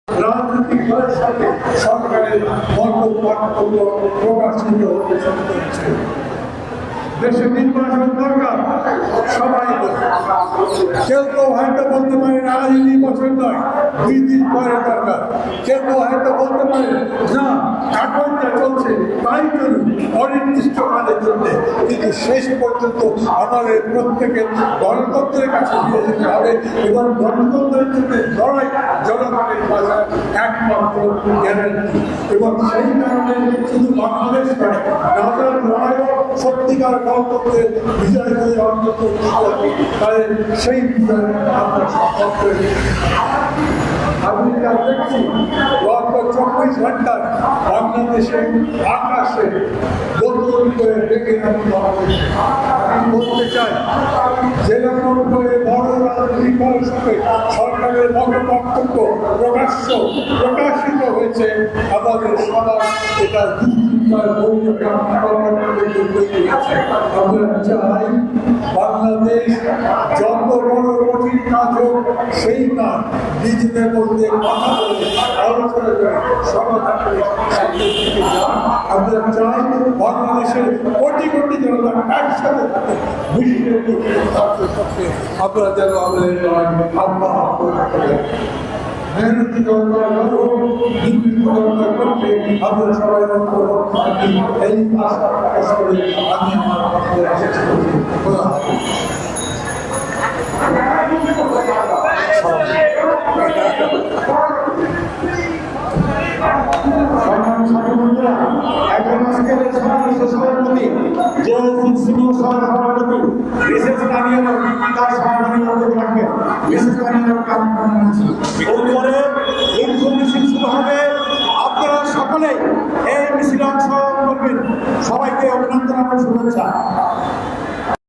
রাজনৈতিক দলের সাথে সরকারের মন্তব্য প্রকাশিত হতে শুরু করেছে। দেশে নির্বাচন দরকার, সবাই কেউ কেউ হয়তো বলতে পারে আজ নির্বাচন নয়, 2 দিন পরে দরকার। কেউ কেউ হয়তো বলতে পারে না, কাঠটা চলছে তাই চলুন অনির্দিষ্টকালের জন্য। কিন্তু শেষ পর্যন্ত আমাদের প্রত্যেকের গণতন্ত্রের কাছে ফিরে যেতে হবে এবং গণতন্ত্রের জন্য লড়াই জনগণের ভাষায় একমাত্র গ্যারান্টি। এবং সেই কারণে শুধু বাংলাদেশ নয়, নানান লড়াইও সত্যিকার গণতন্ত্রের বিজয় হয়ে অন্তত তাই সেই বিজয় আমরা সম্পর্কে আমি যা দেখছি গত 24 ঘন্টায় বাংলাদেশে আকাশে নতুন করে ডেকে আমি বলতে চাই, যেরকম করে বড় রাজনৈতিক দলের সাথে সরকারের বক্তব্য প্রকাশিত হয়েছে, আমাদের সমাজ এটা আমরা চাই বাংলাদেশ যত বড় কঠিন কাজ হোক সেই কাজ নিজেদের মধ্যে কথা বলে আলোচনা করে সমাধান করে সামনের দিকে যান। আমরা চাই বাংলাদেশের কোটি কোটি জনতা একসাথে থাকে, বিশ্বের আমরা যেন আমাদের মেহনতি দরকার করতে আমরা সবাই এই আশা প্রকাশ করে আমি আমার আপনারা সকলে এই মিছিলে অংশগ্রহণ করবেন। সবাইকে অভিনন্দন এবং শুভেচ্ছা।